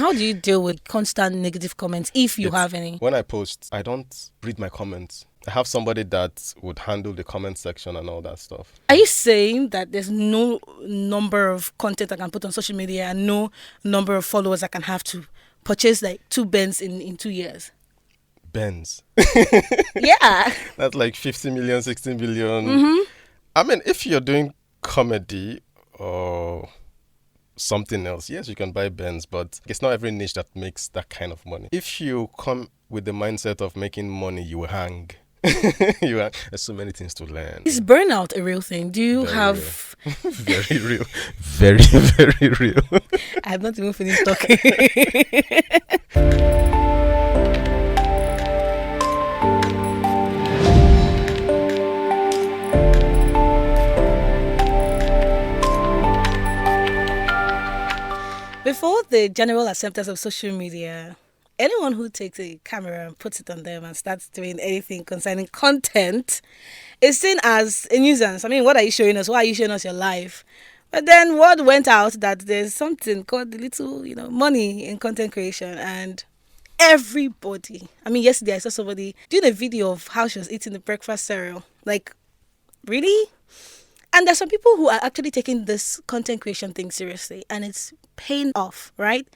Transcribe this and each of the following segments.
How do you deal with constant negative comments if you have any? When I post, I don't read my comments. I have somebody that would handle the comment section and all that stuff. Are you saying that there's no number of content I can put on social media and no number of followers I can have to purchase like 2 Benz in 2 years? Benz. Yeah. That's like 50 million, 16 billion. I mean, if you're doing comedy or something else, yes, you can buy Benz, but it's not every niche that makes that kind of money. If you come with the mindset of making money, you hang. There's so many things to learn. Is burnout a real thing? Do you have... Very real. Very, very real. I have not even finished talking. Before the general acceptance of social media, anyone who takes a camera and puts it on them and starts doing anything concerning content is seen as a nuisance. I mean, what are you showing us? Why are you showing us your life? But then word went out that there's something called the little, money in content creation, and everybody. I mean, yesterday I saw somebody doing a video of how she was eating the breakfast cereal. Like, really? And there's some people who are actually taking this content creation thing seriously, and it's paying off, right?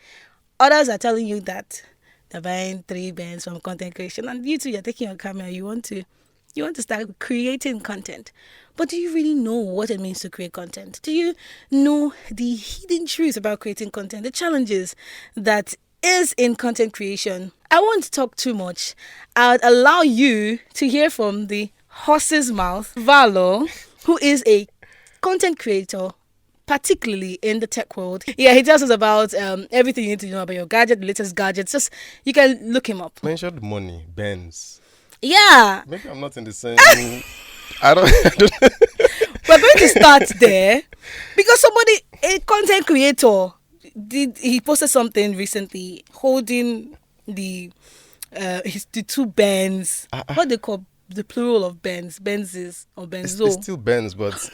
Others are telling you that they're buying 3 Benz from content creation, and you too, you're taking your camera, you want to start creating content. But do you really know what it means to create content? Do you know the hidden truth about creating content, the challenges that is in content creation? I won't talk too much. I'll allow you to hear from the horse's mouth, Valor, who is a content creator, particularly in the tech world. Yeah, he tells us about everything you need to know about your gadget, the latest gadgets. Just, you can look him up. Mentioned money, Benz. Yeah. Maybe I'm not in the same. I don't. We're going to start there because a content creator, he posted something recently holding the 2 Benz. What they call the plural of Benz, Benzes or Benzo. It's still Benz, but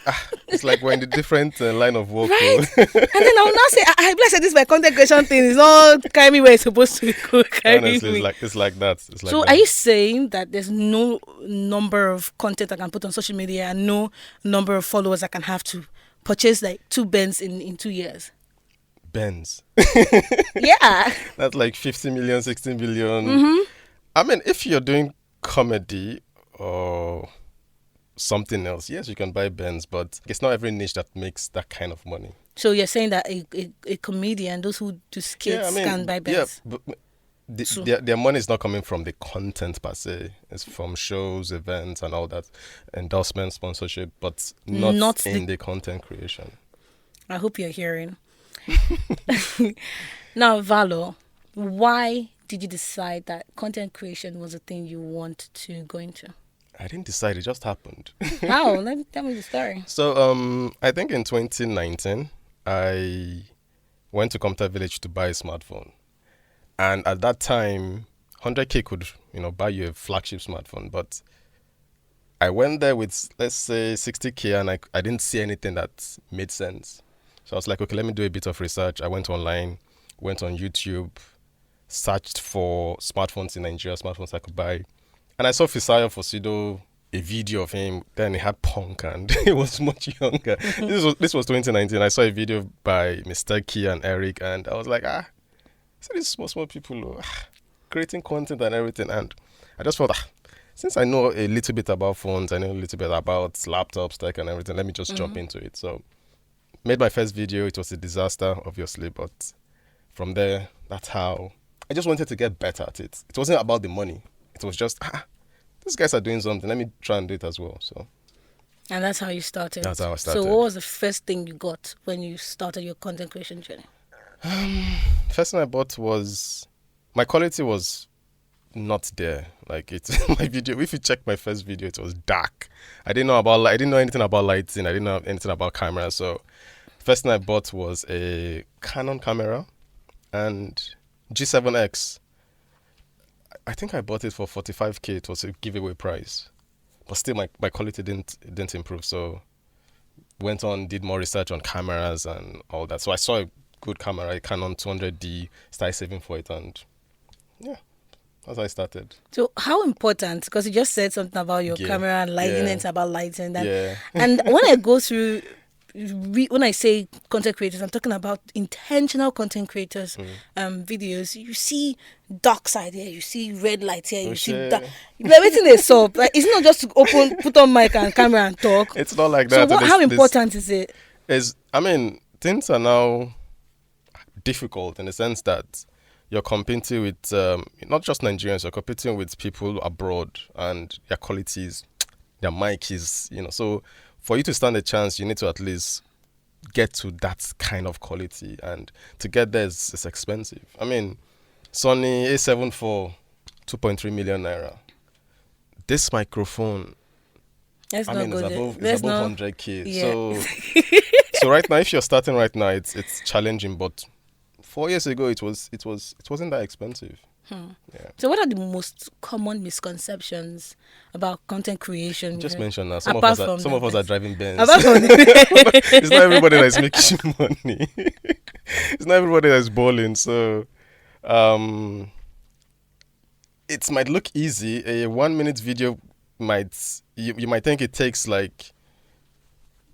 it's like we're in a different line of work. Right? And then I will now say, I bless this my content creation thing is not carry me where it's supposed to go. Honestly, it's like that. So are you saying that there's no number of content I can put on social media and no number of followers I can have to purchase like 2 Benz in 2 years? Benz. Yeah. That's like 50 million, 16 billion. I mean, if you're doing comedy or something else, yes, you can buy Benz, but it's not every niche that makes that kind of money. So you're saying that a comedian, those who do skits, can buy Benz? Yeah, but their money is not coming from the content per se. It's from shows, events, and all that, endorsement, sponsorship, but not in the content creation. I hope you're hearing. Now, Valor, why did you decide that content creation was a thing you want to go into? I didn't decide, it just happened. How? Tell me the story. So I think in 2019, I went to Computer Village to buy a smartphone. And at that time, 100K could, buy you a flagship smartphone. But I went there with, let's say, 60K, and I didn't see anything that made sense. So I was like, okay, let me do a bit of research. I went online, went on YouTube, searched for smartphones in Nigeria, smartphones I could buy. And I saw Fisayo Fosido, a video of him. Then he had punk and he was much younger. This was 2019. I saw a video by Mr. Key and Eric, and I was like, so these small people creating content and everything. And I just thought, since I know a little bit about phones, I know a little bit about laptops, tech and everything, let me just jump into it. So made my first video. It was a disaster, obviously, but from there, that's how I just wanted to get better at it. It wasn't about the money. It was just, these guys are doing something. Let me try and do it as well. So, and that's how you started. That's how I started. So what was the first thing you got when you started your content creation journey? First thing I bought was, my quality was not there. Like my video, if you check my first video, it was dark. I didn't know anything about lighting. I didn't know anything about camera. So first thing I bought was a Canon camera and G7X. I think I bought it for 45K. It was a giveaway price, but still my quality didn't improve. So went on, did more research on cameras and all that. So I saw good camera, a Canon 200D, started saving for it, and yeah, that's how I started. So how important? Because you just said something about your Gear. camera and lighting. Yeah. It's about lighting. That, Yeah. and when I go through, when I say content creators, I'm talking about intentional content creators. Videos. You see dark side here. You see red light here. Oh, You see shit. that. Everything is up. Like, it's not just to put on mic and camera and talk. It's not like So that. what? How important is it? I mean, things are now difficult in the sense that you're competing with not just Nigerians, you're competing with people abroad, and their qualities, their mic is, so for you to stand a chance, you need to at least get to that kind of quality, and to get there is expensive. I mean, Sony A74, 2.3 million naira. This microphone, Let's I not mean, go it's there. above Let's not. 100K. Yeah. So right now, if you're starting right now, it's challenging. But 4 years ago, it wasn't that expensive. Yeah. So what are the most common misconceptions about content creation? Just mention that some Apart of from us that, are driving Benz. apart from It's not everybody that's making money. It's not everybody that's balling. So, it might look easy. A 1 minute video you might think it takes like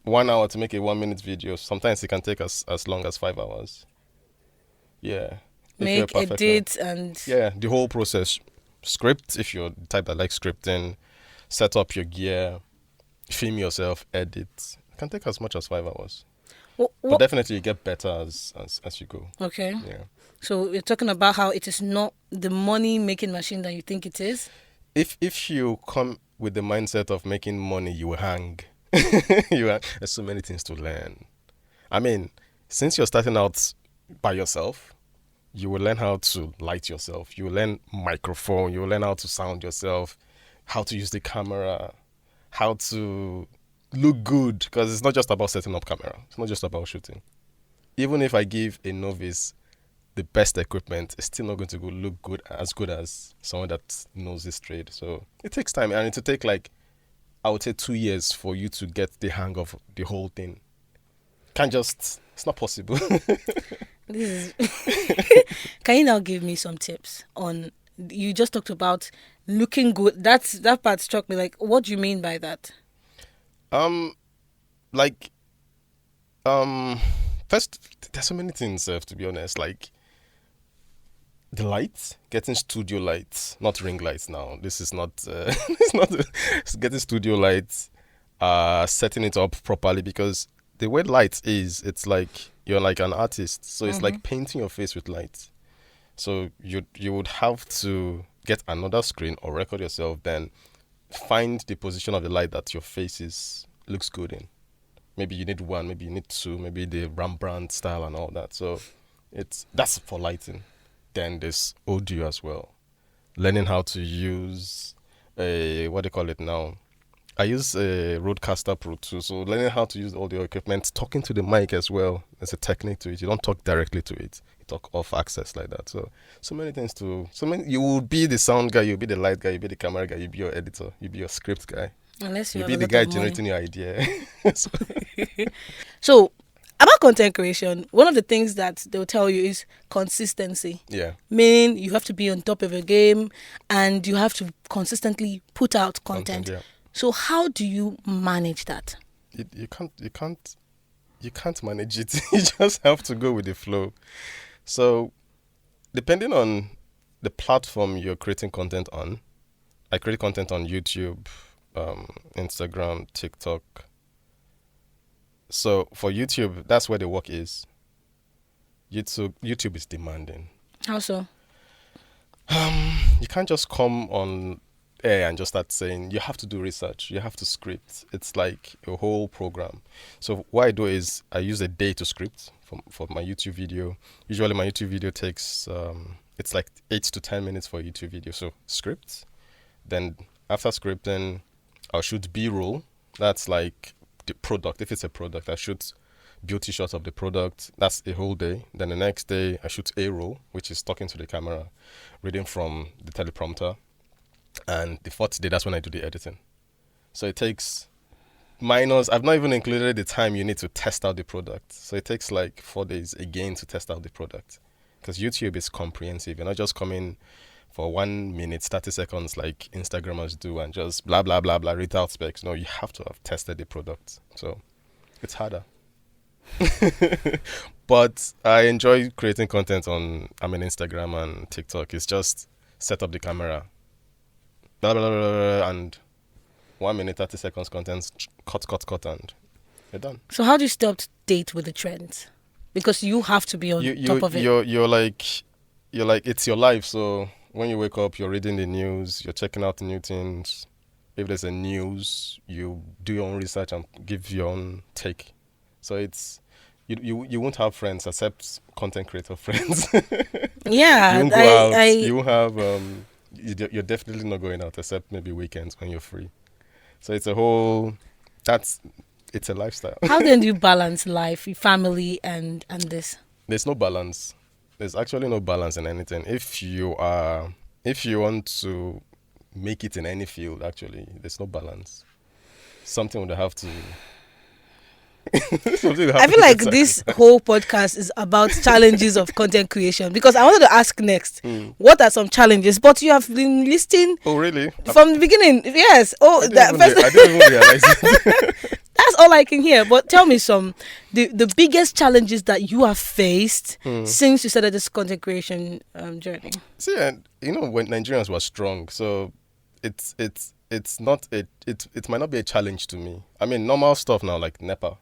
1 hour to make a 1 minute video. Sometimes it can take as long as 5 hours. Yeah. If you're a make perfecter. edit and Yeah, the whole process. Script, if you're the type that likes scripting, set up your gear, film yourself, edit. It can take as much as 5 hours. But definitely you get better as you go. Okay. Yeah. So we're talking about how it is not the money making machine that you think it is. If you come with the mindset of making money, you will hang. There's so many things to learn. I mean, since you're starting out by yourself, you will learn how to light yourself. You will learn microphone. You will learn how to sound yourself, how to use the camera, how to look good. Because it's not just about setting up camera. It's not just about shooting. Even if I give a novice the best equipment, it's still not going to look good as someone that knows this trade. So it takes time, and it will take I would say 2 years for you to get the hang of the whole thing. It's not possible. This is Can you now give me some tips on? You just talked about looking good. That part struck me. Like, what do you mean by that? Like, first, there's so many things, to be honest. Like, the lights, getting studio lights, not ring lights now. This is not, it's getting studio lights, setting it up properly, because the way light is, it's like you're like an artist. So it's like painting your face with light. So you would have to get another screen or record yourself, then find the position of the light that your face looks good in. Maybe you need one, maybe you need two, maybe the Rembrandt style and all that. So that's for lighting. Then there's audio as well. Learning how to use what do you call it now? I use a Rodecaster Pro 2, so learning how to use all the equipment, talking to the mic as well. There's a technique to it. You don't talk directly to it. You talk off access like that. So many things you will be the sound guy, you'll be the light guy, you'll be the camera guy, you'll be your editor, you'll be your script guy. Unless you You'll have be a the lot guy of money. generating your idea. So, about content creation, one of the things that they'll tell you is consistency. Yeah. Meaning you have to be on top of your game and you have to consistently put out content. Yeah. So how do you manage that? You can't manage it. You just have to go with the flow. So, depending on the platform you're creating content on, I create content on YouTube, Instagram, TikTok. So for YouTube, that's where the work is. YouTube is demanding. How so? You can't just come on air and just start saying. You have to do research. You have to script. It's like a whole program. So what I do is I use a day to script for my YouTube video. Usually my YouTube video takes it's like 8 to 10 minutes for a YouTube video. So script. Then after scripting, I'll shoot B-roll. That's like the product. If it's a product, I shoot beauty shots of the product. That's a whole day. Then the next day, I shoot A-roll, which is talking to the camera, reading from the teleprompter. And the fourth day, that's when I do the editing. So it takes minus, I've not even included the time you need to test out the product. So it takes like 4 days again to test out the product. Because YouTube is comprehensive. You're not just coming for 1 minute, 30 seconds like Instagrammers do and just blah, blah, blah, blah, read out specs. No, you have to have tested the product. So it's harder. But I enjoy creating content on, Instagram and TikTok. It's just set up the camera, blah, blah, blah, blah, blah, and 1 minute, 30 seconds content, cut, and you're done. So how do you stay up to date with the trends? Because you have to be on top of it. You're like, it's your life. So when you wake up, you're reading the news, you're checking out the new things. If there's a news, you do your own research and give your own take. So it's, you won't have friends except content creator friends. Yeah, you won't go out. You won't have, you're definitely not going out except maybe weekends when you're free. So it's a whole, it's a lifestyle. How then do you balance life, family, and this? There's no balance. There's actually no balance in anything. If you want to make it in any field, actually, there's no balance. Something would have to. I feel like this whole podcast is about challenges of content creation, because I wanted to ask next, what are some challenges? But you have been listing. Oh, really? From the beginning, yes. Oh, I didn't even realize it. That's all I can hear. But tell me the biggest challenges that you have faced since you started this content creation journey. See, when Nigerians were strong, so it might not be a challenge to me. Normal stuff now, like NEPA,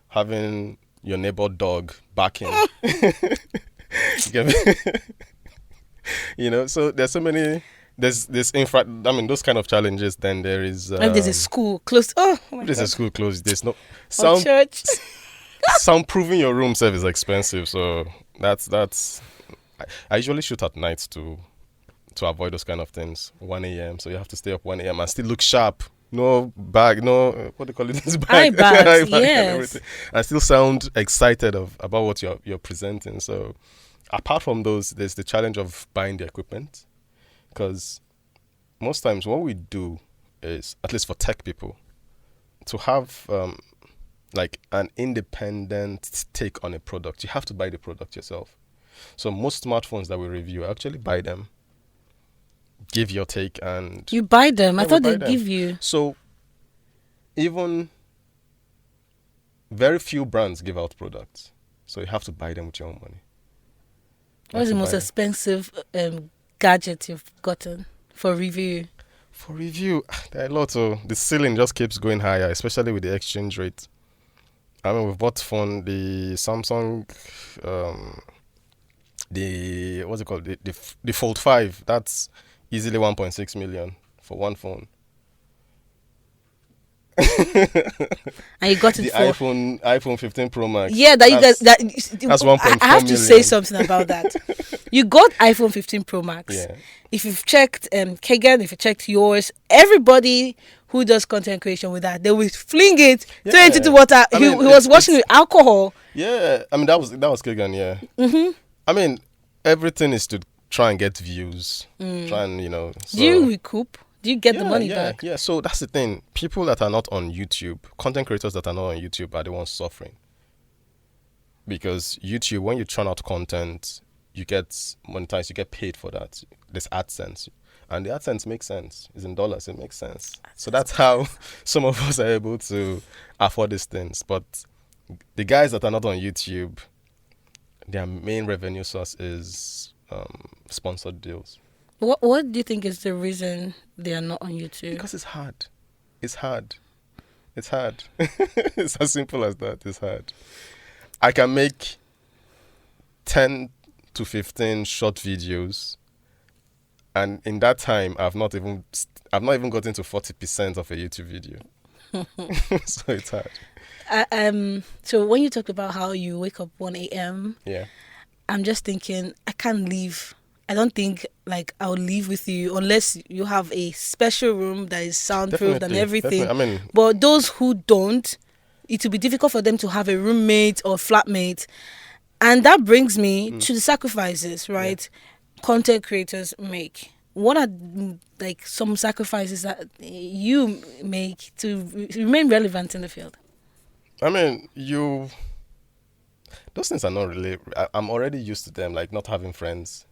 having your neighbor dog barking. So there's so many. There's those kind of challenges. Then there is. If there's a school closed. Oh my God. There's a school closed. There's no sound. Church. Soundproofing your room service is expensive. So that's. I usually shoot at night to avoid those kind of things. 1 a.m. So you have to stay up 1 a.m. and still look sharp. No bag. No, what do you call it? This bag. Eye bags, yes. And everything. And still sound excited about what you're presenting. So apart from those, there's the challenge of buying the equipment. Because most times what we do is, at least for tech people, to have like an independent take on a product, you have to buy the product yourself. So most smartphones that we review, actually buy them, give your take, and you buy them. I thought they'd give you. So even very few brands give out products, so you have to buy them with your own money. What's the most expensive gadget you've gotten for review? For review, there are a lot. So the ceiling just keeps going higher, especially with the exchange rate. We've bought phone, the Samsung, the what's it called, the Fold 5. That's easily 1.6 million for one phone. And you got it for iPhone 15 Pro Max. Yeah, that's 1.4 I have to say something about that. You got iPhone 15 Pro Max. Yeah. If you've checked Kagan, if you checked yours, everybody who does content creation with that, they will fling it, throw it into water. He was washing with alcohol. Yeah, that was Kagan. Yeah. Mm-hmm. Everything is to try and get views. Try and So. Do you recoup? Do you get the money back? Yeah, so that's the thing. People that are not on YouTube, content creators that are not on YouTube are the ones suffering. Because YouTube, when you churn out content, you get monetized, you get paid for that. There's AdSense. And the AdSense makes sense. It's in dollars, it makes sense. So that's how some of us are able to afford these things. But the guys that are not on YouTube, their main revenue source is sponsored deals. What do you think is the reason they are not on YouTube? Because it's hard. It's hard. It's as simple as that. It's hard. I can make 10 to 15 short videos, and in that time, I've not even gotten to 40% of a YouTube video. So it's hard. So when you talked about how you wake up 1 a.m., yeah, I'm just thinking I can't leave. I don't think I'll leave with you unless you have a special room that is soundproof and everything. But those who don't, it will be difficult for them to have a roommate or flatmate. And that brings me to the sacrifices, right? Yeah. Content creators make. what are like some sacrifices that you make to remain relevant in the field? I mean, those things are not really. I'm already used to them, like not having friends.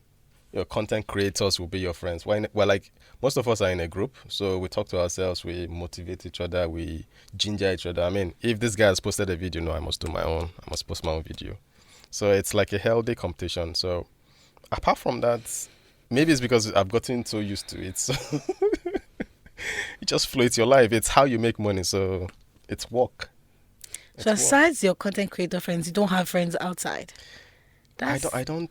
Your content creators will be your friends. Well, like most of us are in a group, so we talk to ourselves, we motivate each other, we ginger each other. I mean, if this guy has posted a video, no, I must do my own. I must post my own video. So it's like a healthy competition. So apart from that, maybe it's because I've gotten so used to it. So it just floats your life. It's how you make money. So it's work. So It's work. aside your content creator friends, you don't have friends outside. That's I don't.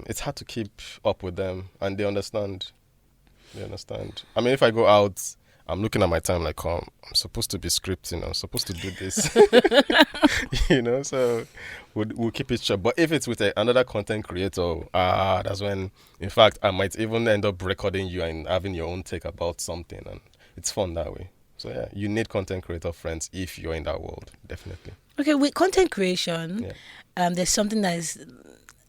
It's hard to keep up with them, and they understand. They understand. I mean, if I go out, I'm looking at my time like, I'm supposed to be scripting. I'm supposed to do this. So we'll keep it short. But if it's with another content creator, that's when, in fact, I might even end up recording you and having your own take about something, and it's fun that way. So yeah, you need content creator friends if you're in that world, definitely. okay. With content creation, Yeah. there's something that is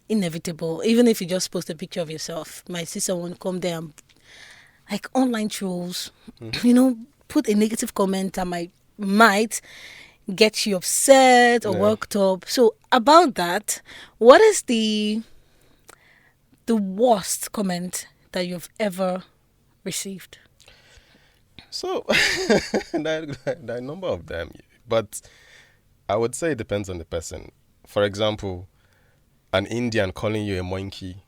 inevitable. Even if you just post a picture of yourself, might see someone come there and like online trolls, put a negative comment that might get you upset or Yeah. worked up. So about that, what is the worst comment that you've ever received? So there are a number of them, but I would say it depends on the person. For example, an Indian calling you a monkey.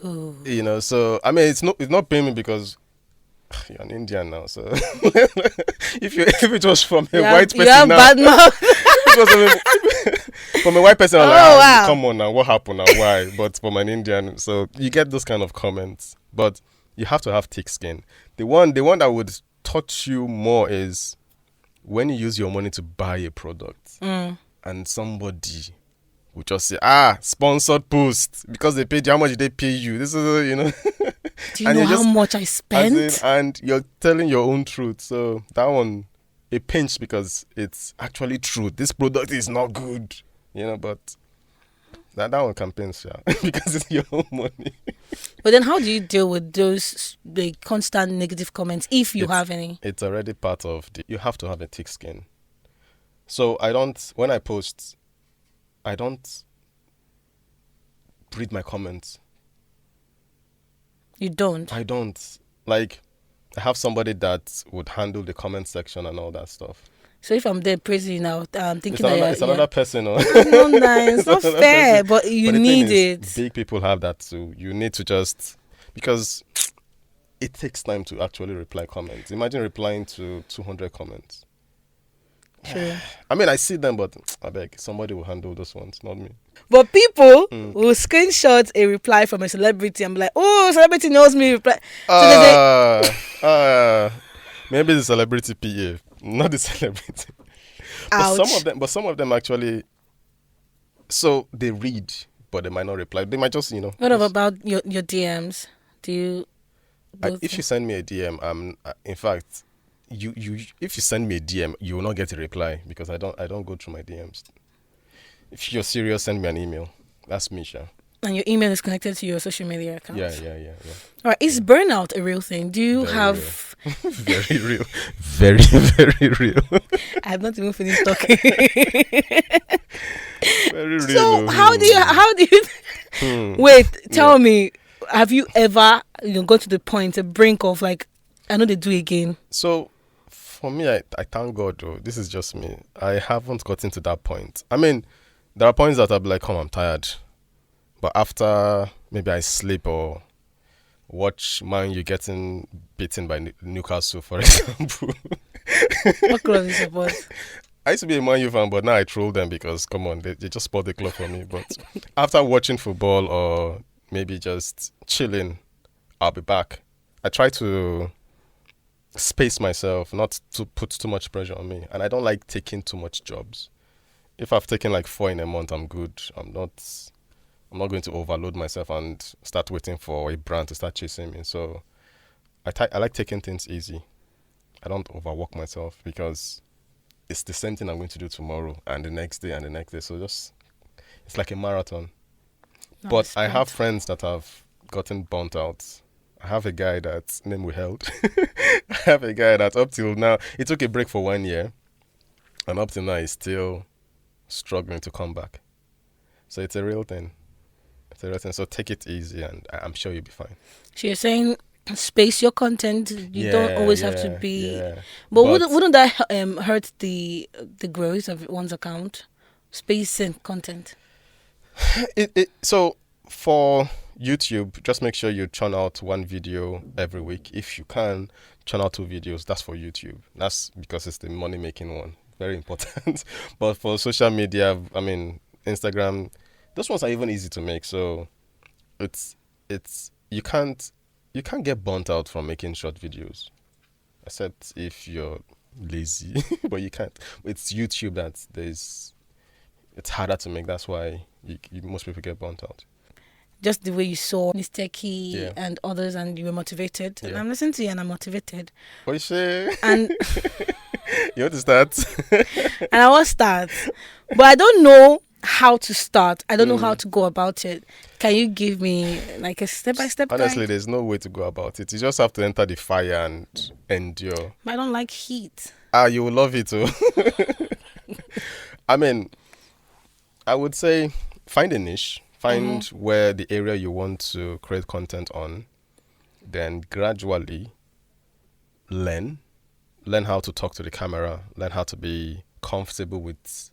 Oh, So I mean, it's not paying me because you're an Indian now. So if it was from a white you have person now, bad mouth. it was from a white person, I'm like, Oh, wow. come on now, what happened now, why? But from an Indian, so you get those kind of comments, but you have to have thick skin. The one that would touch you more is when you use your money to buy a product and somebody will just say, sponsored post because they paid you. How much did they pay you? This is. Do you And know you're how just- much I spent? and you're telling your own truth. So that one, a pinch because it's actually true. This product is not good, but that one can pinch, yeah, because it's your own money. But then how do you deal with those the constant negative comments if you It's- have any? It's already part of you have to have a thick skin. So when I post, I don't read my comments. You don't. I don't. Like, I have somebody that would handle the comment section and all that stuff. So if I'm there praising you now, I'm It's thinking another, that it's another person. it's not nice, it's not It's another fair, person. but you But the thing need is, it. big people have that too. You need to just, because it takes time to actually reply comments. Imagine replying to 200 comments. True. I mean, I see them, but I beg, somebody will handle those ones, not me. But people will screenshot a reply from a celebrity and be like, "Oh, celebrity knows me." Reply. So Maybe the celebrity PA, not the celebrity. ouch. But some of them actually, so they read, but they might not reply. They might just, What just- about your DMs? Do you? if you send me a DM, in fact, you if you send me a DM, you will not get a reply because I don't go through my DMs. If you're serious, send me an email. That's Misha. And your email is connected to your social media account. Yeah. All right. Is burnout a real thing? Do you Very have? Very real. Very, very real. I have not even finished talking. Very real. So how do you? Wait. Tell me. Have you ever got to the point, a brink of like, I know they do again. So, for me, I thank God, though. This is just me. I haven't gotten to that point. I mean, there are points that I'll be like, I'm tired. But after maybe I sleep or watch Man U getting beaten by Newcastle, for example. What club do you support? I used to be a Man U fan, but now I troll them because, come on, they just spoiled the club for me. But after watching football or maybe just chilling, I'll be back. I try to space myself, not to put too much pressure on me. And I don't like taking too much jobs. If I've taken like 4 in a month, I'm good. I'm not going to overload myself and start waiting for a brand to start chasing me. So I like taking things easy. I don't overwork myself because it's the same thing I'm going to do tomorrow and the next day and the next day. So it's like a marathon. But I have friends that have gotten burnt out I have a guy that's name withheld. I have a guy that up till now, he took a break for 1 year, and up till now he's still struggling to come back. So it's a real thing. It's a real thing. So take it easy, and I'm sure you'll be fine. So you're saying space your content. You don't always have to be. Yeah. But wouldn't that hurt the growth of one's account? Spacing content. So for YouTube, just make sure you churn out one video every week. If you can, churn out 2 videos. That's for YouTube. That's because it's the money making one. Very important. But for social media, I mean, Instagram, those ones are even easy to make. So it's you can't get burnt out from making short videos, except if you're lazy. But you can't. It's YouTube that it's harder to make. That's why most people get burnt out. Just the way you saw Mr. Key Yeah. and others, and you were motivated. And Yeah. I'm listening to you, and I'm motivated. What you say? And You want to start? and I want to start, but I don't know how to start. I don't know how to go about it. Can you give me like a step-by-step Honestly, guide? there's no way to go about it. You just have to enter the fire and endure. I don't like heat. You will love it too. I mean, I would say find a niche, find where the area you want to create content on, then gradually learn how to talk to the camera, learn how to be comfortable with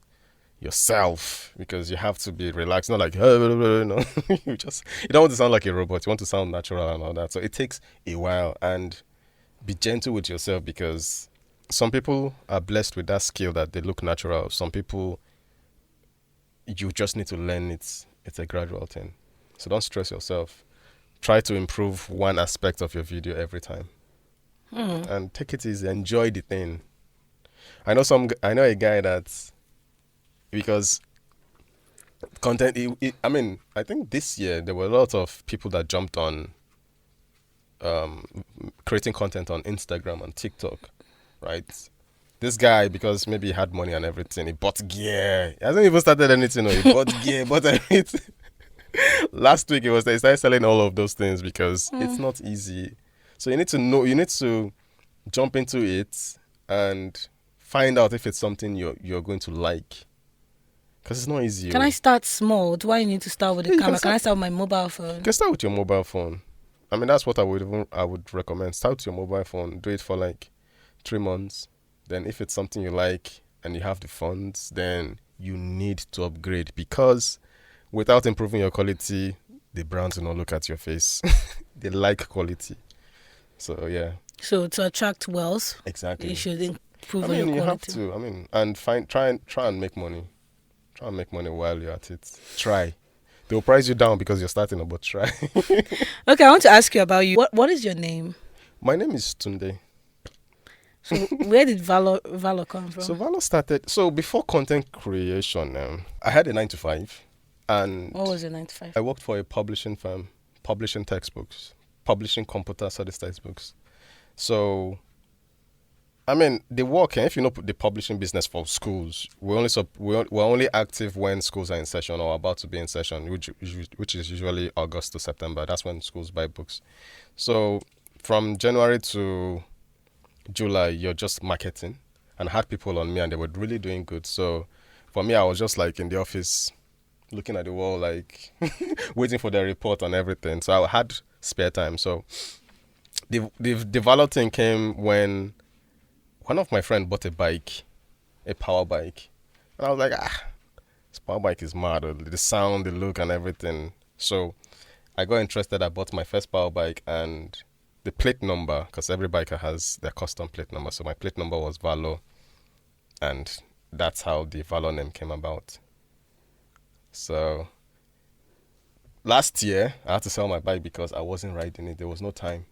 yourself, because you have to be relaxed, not like no. you don't want to sound like a robot. You want to sound natural and all that. So it takes a while, and be gentle with yourself, because some people are blessed with that skill that they look natural. Some people, you just need to learn it. It's a gradual thing. So don't stress yourself. Try to improve one aspect of your video every time, and take it easy. Enjoy the thing. I know a guy that's, because content. I mean, I think this year there were a lot of people that jumped on creating content on Instagram and TikTok, right? This guy, because maybe he had money and everything, he bought gear. He hasn't even started anything. No, he bought gear, bought everything. Last week he started selling all of those things, because it's not easy. So you need to jump into it and find out if it's something you're going to like, because it's not easy. Can I start small? Do I need to start with the Yeah, camera? Can I start with my mobile phone? You can start with your mobile phone. I mean, that's what I would recommend. Start with your mobile phone. Do it for like 3 months. Then if it's something you like and you have the funds, then you need to upgrade, because without improving your quality, the brands will not look at your face. They like quality. So yeah. So to attract wealth, Exactly. you should improve I on mean, your you have quality. to. I mean, and try and make money. Try and make money while you're at it. Try. They'll price you down because you're starting, but try. Okay, I want to ask you about you. What is your name? My name is Tunde. So where did Valor come from? So Valor started. So before content creation, I had a 9 to 5, and What was your 9 to 5? I worked for a publishing firm, publishing textbooks, publishing computer studies textbooks. So, I mean, the work, if you know the publishing business for schools, we're only active when schools are in session or about to be in session, which is usually August to September. That's when schools buy books. So from January to July, you're just marketing, and I had people on me, and they were really doing good. So for me, I was just like in the office looking at the wall, like waiting for their report and everything. So I had spare time. So the Valor thing came when one of my friends bought a power bike. And I was like, this power bike is mad. The sound, the look, and everything. So I got interested. I bought my first power bike, and the plate number, because every biker has their custom plate number. So my plate number was Valor, and that's how the Valor name came about. So last year, I had to sell my bike because I wasn't riding it. There was no time.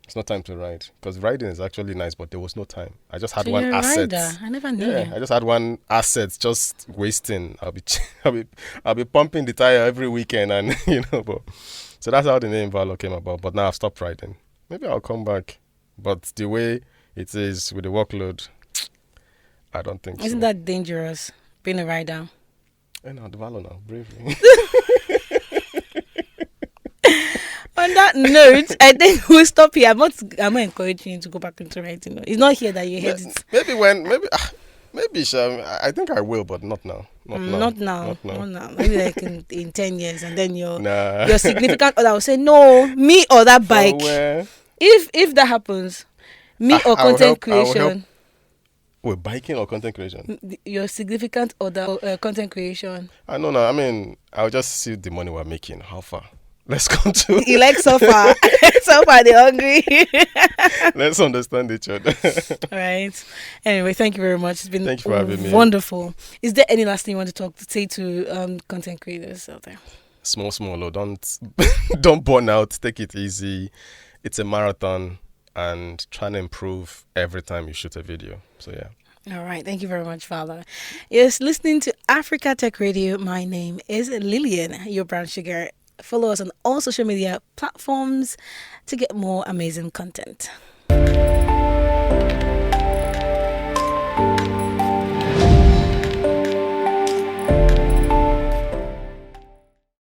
It's no time to ride, because riding is actually nice, but there was no time. I just had So one you're a asset. rider. I never knew. Yeah, I just had one asset, just wasting. I'll be pumping the tire every weekend, and But so that's how the name Valor came about. But now I've stopped riding. Maybe I'll come back, but the way it is with the workload, I don't think so. Isn't that dangerous, being a rider? Now the Valor now, bravery. Oh On that note, I think we'll stop here. I'm not encouraging you to go back into writing. It's not here that you hate it. Maybe I think I will, but not now. Not now. Not now. Maybe like in 10 years, and then Nah. your significant other will say, no, me or that bike. If that happens, me or content creation. Wait, biking or content creation? Your significant other content creation. I know now. I mean, I'll just see the money we're making. How far? Let's come to. You like so far. So far, they're hungry. Let's understand each other. All right. Anyway, thank you very much. It's been Thank you for having me. Wonderful. Is there any last thing you want to say to content creators out there? Small. Oh, don't burn out. Take it easy. It's a marathon, and trying to improve every time you shoot a video. So yeah. All right. Thank you very much, Valor. Yes, listening to Africa Tech Radio. My name is Lilian, your brown sugar. Follow us on all social media platforms to get more amazing content.